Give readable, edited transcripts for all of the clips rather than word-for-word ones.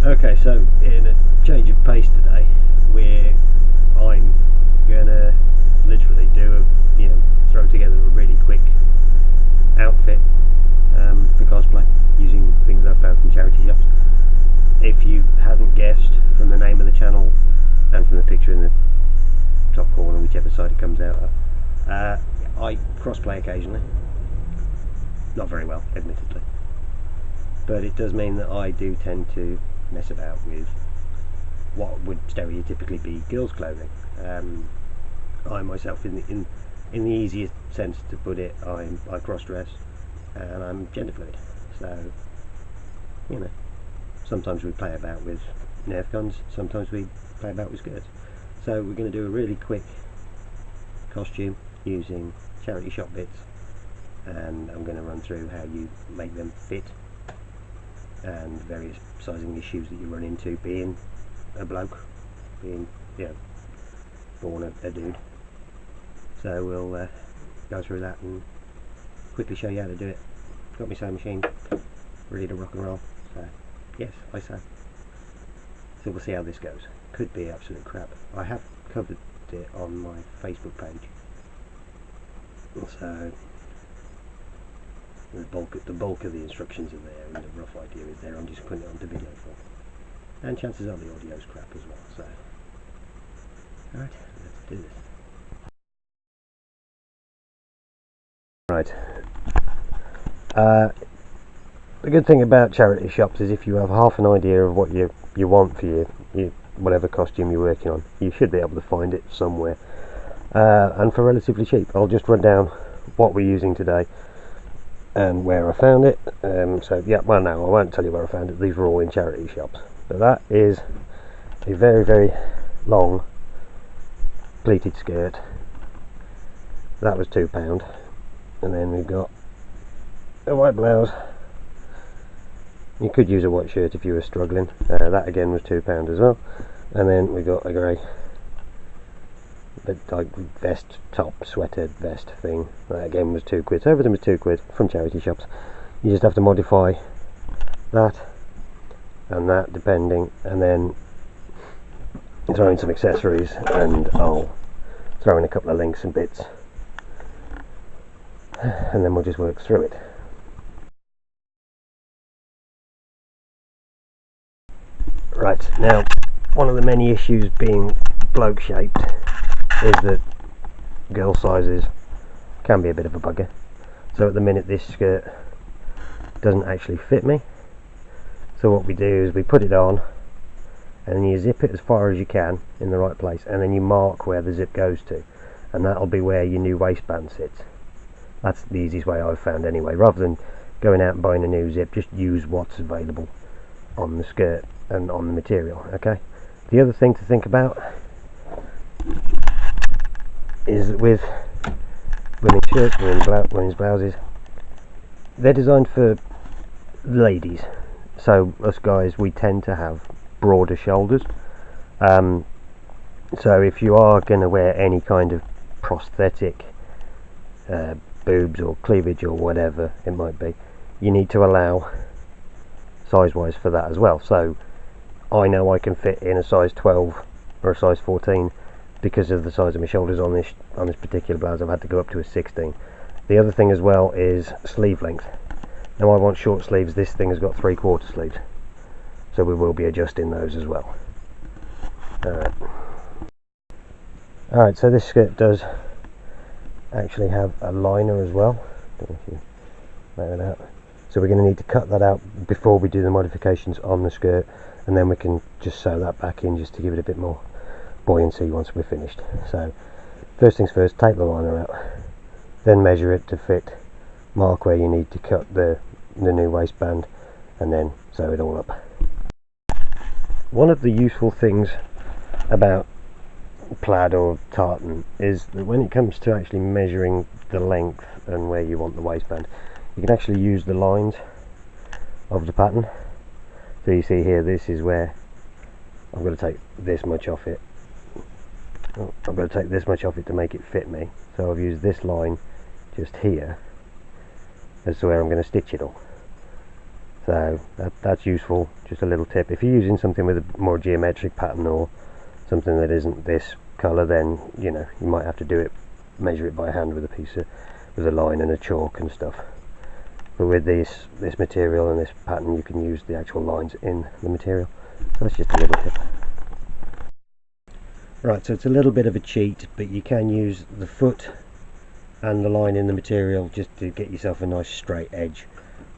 Okay, so in a change of pace today, I'm gonna literally throw together a really quick outfit for cosplay using things I've found from charity shops. If you hadn't guessed from the name of the channel and from the picture in the top corner, whichever side it comes out at, I crossplay occasionally. Not very well, admittedly, but it does mean that I do tend to mess about with what would stereotypically be girls' clothing. I myself, in the easiest sense to put it, I cross-dress and I'm gender fluid. So, sometimes we play about with Nerf guns, sometimes we play about with skirts. So we're going to do a really quick costume using charity shop bits, and I'm going to run through how you make them fit and various sizing issues that you run into being a bloke, being born a dude. So we'll go through that and quickly show you how to do it. Got my sewing machine ready to rock and roll. So yes, I sew. So we'll see how this goes. Could be absolute crap. I have covered it on my Facebook page, so the bulk of the instructions are there, and the rough idea is there. I'm just putting it onto video form, and chances are the audio's crap as well. So, alright, let's do this. Right. The good thing about charity shops is if you have half an idea of what you want for your whatever costume you're working on, you should be able to find it somewhere, and for relatively cheap. I'll just run down what we're using today and where I found it. So yeah, well, no, I won't tell you where I found it. These were all in charity shops. So that is a very, very long pleated skirt. That was £2, and then we've got a white blouse. You could use a white shirt if you were struggling. That again was £2 as well. And then we got a grey, like vest, top, sweater vest thing. That again was £2. So everything was £2 from charity shops. You just have to modify that and that depending, and then throw in some accessories, and I'll throw in a couple of links and bits, and then we'll just work through it. Right, now one of the many issues being bloke shaped is that girl sizes can be a bit of a bugger. So at the minute this skirt doesn't actually fit me, so what we do is we put it on and then you zip it as far as you can in the right place, and then you mark where the zip goes to, and that'll be where your new waistband sits. That's the easiest way I've found anyway. Rather than going out and buying a new zip, just use what's available on the skirt and on the material. Okay, the other thing to think about is that with women's shirts, women's blouses, they're designed for ladies. So us guys, we tend to have broader shoulders. So if you are going to wear any kind of prosthetic boobs or cleavage or whatever it might be, you need to allow size wise for that as well. So I know I can fit in a size 12 or a size 14 because of the size of my shoulders on this particular blouse. I've had to go up to a 16. The other thing as well is sleeve length. Now I want short sleeves. This thing has got 3/4 sleeves, so we will be adjusting those as well. Alright, so this skirt does actually have a liner as well. Don't know if you know that. So we're going to need to cut that out before we do the modifications on the skirt, and then we can just sew that back in just to give it a bit more buoyancy once we're finished. So first things first, take the liner out, then measure it to fit, mark where you need to cut the new waistband, and then sew it all up. One of the useful things about plaid or tartan is that when it comes to actually measuring the length and where you want the waistband, you can actually use the lines of the pattern. So you see here, this is where I'm going to take this much off it. I'm going to take this much off it to make it fit me. So I've used this line just here as to where I'm going to stitch it all. So that's useful. Just a little tip. If you're using something with a more geometric pattern or something that isn't this colour, then you know you might have to do it, measure it by hand with a line and a chalk and stuff. But with this material and this pattern, you can use the actual lines in the material. So that's just a little tip. Right, so it's a little bit of a cheat, but you can use the foot and the line in the material just to get yourself a nice straight edge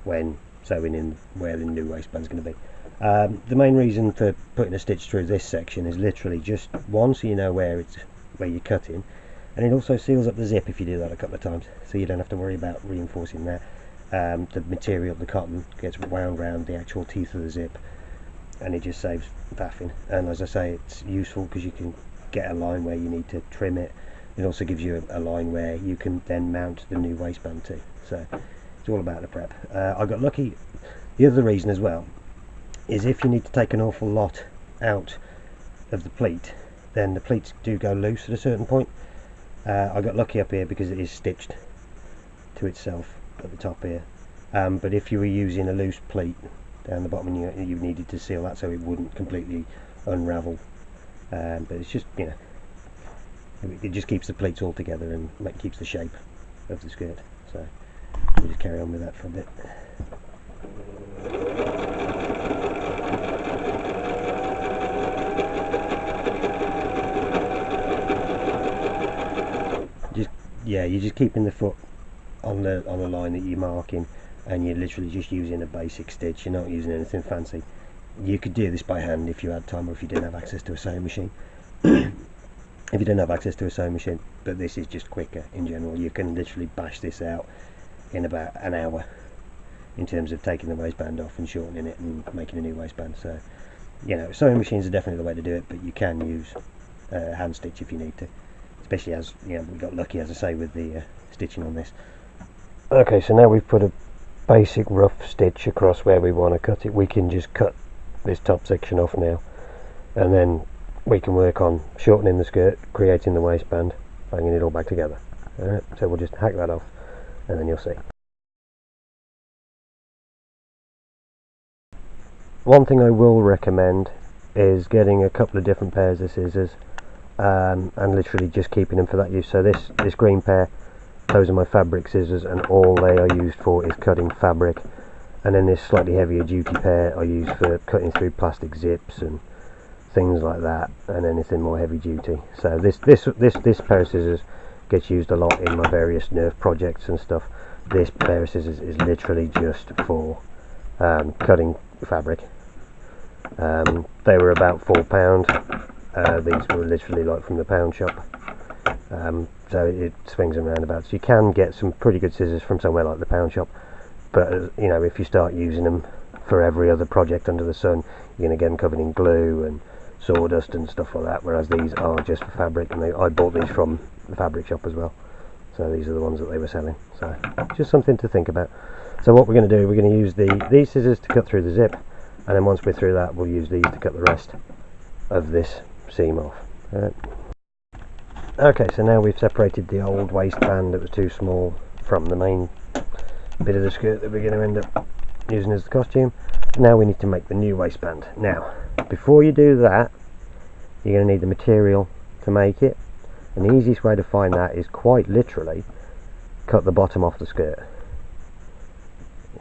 when sewing in where the new waistband's going to be. The main reason for putting a stitch through this section is literally just one, so you know where you're cutting, and it also seals up the zip if you do that a couple of times, so you don't have to worry about reinforcing that. The material, the cotton, gets wound around the actual teeth of the zip, and it just saves faffing. And as I say, it's useful because you can get a line where you need to trim it. It also gives you a line where you can then mount the new waistband to. So it's all about the prep. I got lucky. The other reason as well is if you need to take an awful lot out of the pleat, then the pleats do go loose at a certain point. I got lucky up here because it is stitched to itself at the top here. But if you were using a loose pleat down the bottom, and you needed to seal that so it wouldn't completely unravel. But it's just, you know, it just keeps the pleats all together and keeps the shape of the skirt. So we'll just carry on with that for a bit. You're just keeping the foot on the line that you're marking, and you're literally just using a basic stitch. You're not using anything fancy. You could do this by hand if you had time, or if you didn't have access to a sewing machine. If you don't have access to a sewing machine, but this is just quicker in general. You can literally bash this out in about an hour in terms of taking the waistband off and shortening it and making a new waistband. So, you know, sewing machines are definitely the way to do it, but you can use hand stitch if you need to, especially as, you know, we got lucky, as I say, with the stitching on this. Okay, so now we've put a basic rough stitch across where we want to cut it. We can just cut this top section off now, and then we can work on shortening the skirt, creating the waistband, banging it all back together. Alright, so we'll just hack that off and then you'll see. One thing I will recommend is getting a couple of different pairs of scissors, and literally just keeping them for that use. So this green pair, those are my fabric scissors, and all they are used for is cutting fabric. And then this slightly heavier duty pair I use for cutting through plastic zips and things like that, and anything more heavy duty. So this pair of scissors gets used a lot in my various Nerf projects and stuff. This pair of scissors is literally just for cutting fabric. They were about £4. These were literally like from the pound shop. So it swings and roundabouts. You can get some pretty good scissors from somewhere like the pound shop, but you know, if you start using them for every other project under the sun, you're going to get them covered in glue and sawdust and stuff like that, whereas these are just for fabric, and I bought these from the fabric shop as well. So these are the ones that they were selling. So just something to think about. So what we're going to do, we're going to use these scissors to cut through the zip, and then once we're through that, we'll use these to cut the rest of this seam off. Okay, so now we've separated the old waistband that was too small from the main bit of the skirt that we're going to end up using as the costume. Now we need to make the new waistband. Now, before you do that, you're going to need the material to make it, and the easiest way to find that is quite literally cut the bottom off the skirt.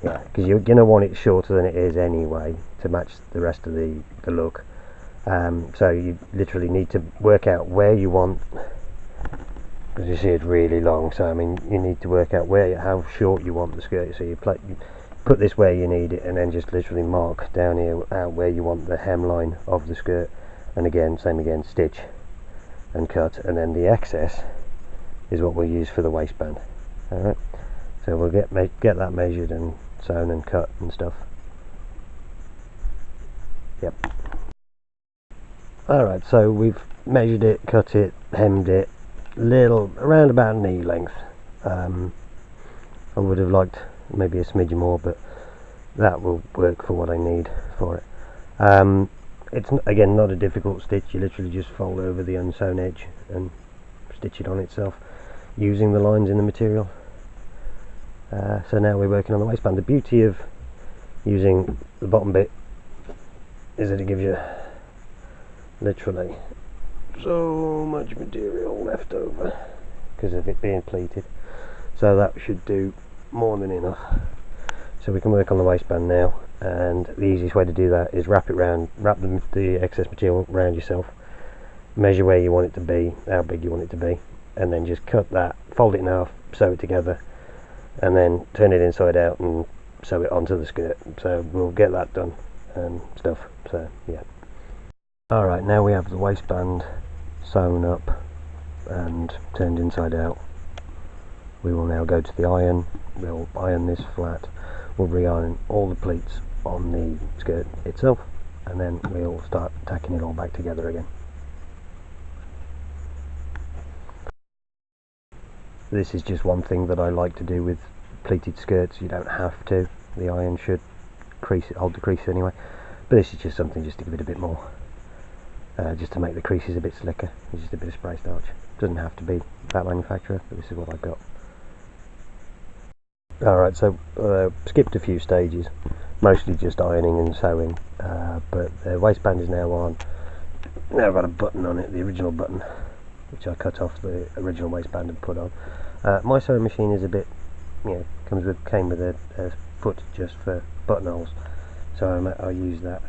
Yeah, because you're going to want it shorter than it is anyway to match the rest of the look. So you literally need to work out where you want, because you see it's really long, so I mean you need to work out how short you want the skirt. So you put this where you need it, and then just literally mark down here out where you want the hemline of the skirt, and again, same again, stitch and cut, and then the excess is what we'll use for the waistband. Alright, so we'll get that measured and sewn and cut and stuff. Yep. Alright, so we've measured it, cut it, hemmed it, around about knee length. I would have liked maybe a smidge more, but that will work for what I need for it. It's again not a difficult stitch. You literally just fold over the unsewn edge and stitch it on itself using the lines in the material. So now we're working on the waistband. The beauty of using the bottom bit is that it gives you literally so much material left over because of it being pleated, so that should do more than enough. So we can work on the waistband now, and the easiest way to do that is wrap the excess material around yourself, measure where you want it to be, how big you want it to be, and then just cut that, fold it in half, sew it together, and then turn it inside out and sew it onto the skirt. So we'll get that done and stuff. So yeah. Alright, now we have the waistband sewn up and turned inside out. We will now go to the iron. We'll iron this flat. We'll re-iron all the pleats on the skirt itself, and then we'll start tacking it all back together again. This is just one thing that I like to do with pleated skirts. You don't have to. The iron should hold the crease anyway, but this is just something just to give it a bit more, just to make the creases a bit slicker. It's just a bit of spray starch. Doesn't have to be that manufacturer, but this is what I've got. Alright, so skipped a few stages, mostly just ironing and sewing, but the waistband is now on. Now I've got a button on it, the original button, which I cut off the original waistband and put on. My sewing machine is a bit, came with a foot just for buttonholes, so I use that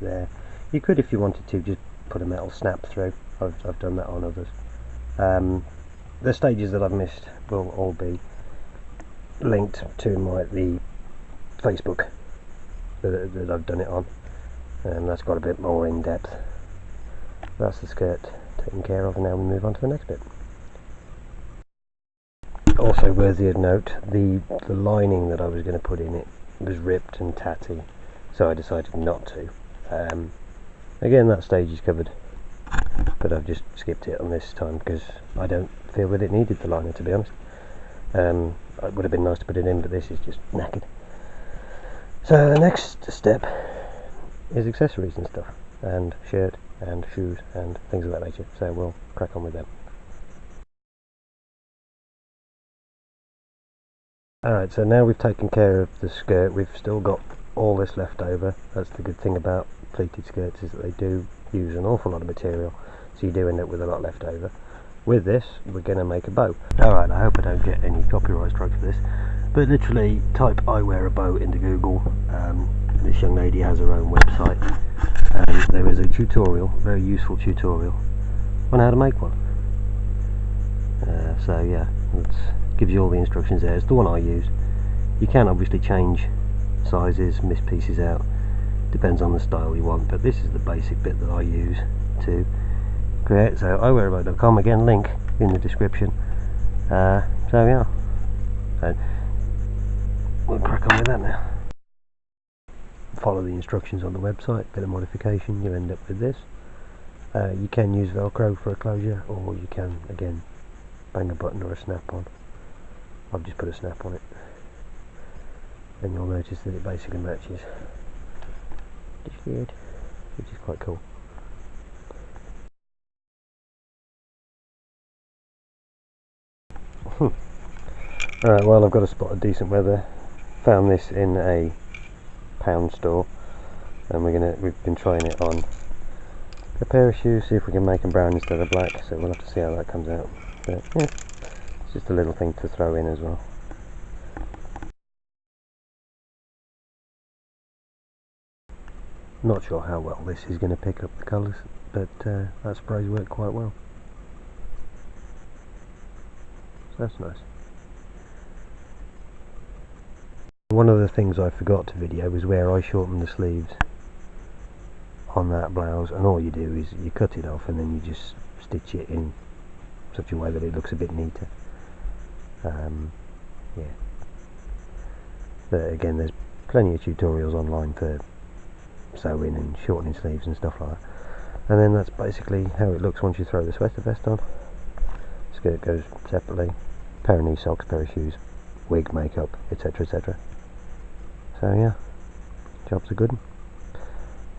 there. You could, if you wanted to, just put a metal snap through. I've done that on others. The stages that I've missed will all be linked to the Facebook that I've done it on, and that's got a bit more in depth. That's the skirt taken care of, and now we move on to the next bit. Also worthy of note, the lining that I was going to put in it was ripped and tatty, so I decided not to. Again, that stage is covered, but I've just skipped it on this time because I don't feel that it needed the liner, to be honest. It would have been nice to put it in, but this is just knackered. So the next step is accessories and stuff, and shirt and shoes and things of that nature, so we'll crack on with them. Alright, so now we've taken care of the skirt, we've still got all this left over. That's the good thing about pleated skirts, is that they do use an awful lot of material, so you do end up with a lot left over. With this, we're going to make a bow. Alright, I hope I don't get any copyright strikes for this, but literally type "I wear a bow" into Google. This young lady has her own website, and there is a tutorial, very useful tutorial, on how to make one. So yeah, it gives you all the instructions there. It's the one I use. You can obviously change sizes, miss pieces out, depends on the style you want, but this is the basic bit that I use to create. So iwearabow.com, again, link in the description. So yeah, so we'll crack on with that now. Follow the instructions on the website, bit of modification, you end up with this. You can use Velcro for a closure, or you can, again, bang a button or a snap on. I've just put a snap on it, and you'll notice that it basically matches, which is quite cool. Alright, well, I've got a spot of decent weather. Found this in a pound store, and we've been trying it on a pair of shoes, see if we can make them brown instead of black, so we'll have to see how that comes out. But yeah, it's just a little thing to throw in as well. Not sure how well this is going to pick up the colours, but that spray's worked quite well, so that's nice. One of the things I forgot to video was where I shortened the sleeves on that blouse, and all you do is you cut it off and then you just stitch it in such a way that it looks a bit neater. Yeah, but again, there's plenty of tutorials online for sewing and shortening sleeves and stuff like that. And then that's basically how it looks once you throw the sweater vest on. Skirt goes separately, pair of knee socks, pair of shoes, wig, makeup, etc, etc. So yeah, job's a good one.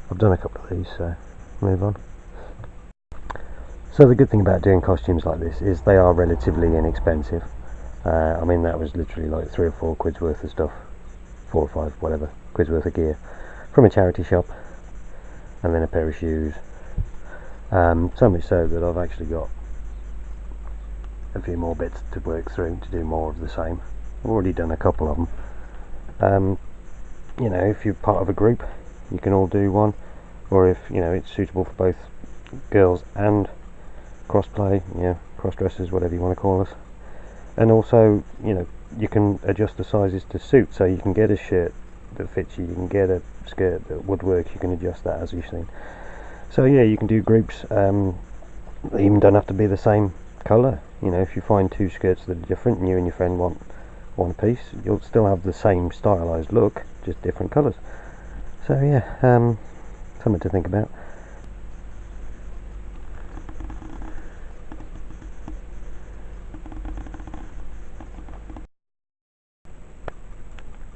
I've done a couple of these, so move on. So the good thing about doing costumes like this is they are relatively inexpensive. I mean, that was literally like 3 or 4 quid's worth of stuff 4 or 5 whatever quid's worth of gear from a charity shop, and then a pair of shoes. So much so that I've actually got a few more bits to work through to do more of the same. I've already done a couple of them. You know, if you're part of a group, you can all do one, or if you know it's suitable for both girls and crossplay, you know, cross dressers, whatever you want to call us. And also, you know, you can adjust the sizes to suit, so you can get a shirt that fits you, you can get a skirt that would work, you can adjust that as you've seen. So yeah, you can do groups. They even don't have to be the same colour. You know, if you find 2 skirts that are different and you and your friend want one piece, you'll still have the same stylised look, just different colours. So yeah, something to think about.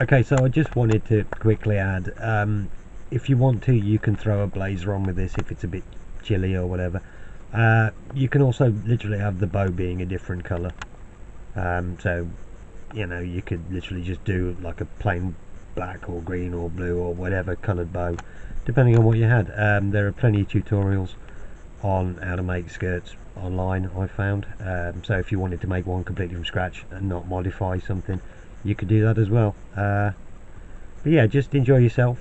Okay, so I just wanted to quickly add, if you want to, you can throw a blazer on with this if it's a bit chilly or whatever. You can also literally have the bow being a different colour. So, you know, you could literally just do like a plain black or green or blue or whatever coloured bow, depending on what you had. There are plenty of tutorials on how to make skirts online, I found. So if you wanted to make one completely from scratch and not modify something, you could do that as well. But yeah, just enjoy yourself.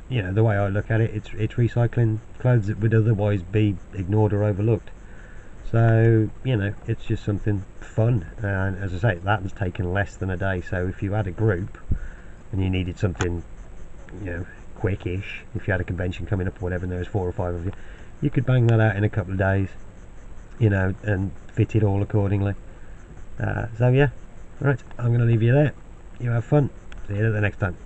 You know, the way I look at it, it's recycling clothes that would otherwise be ignored or overlooked. So, you know, it's just something fun. And as I say, that has taken less than a day. So if you had a group and you needed something, you know, quickish, if you had a convention coming up or whatever and there was 4 or 5 of you, you could bang that out in a couple of days, you know, and fit it all accordingly. So yeah, right, I'm going to leave you there. You have fun. See you at the next time.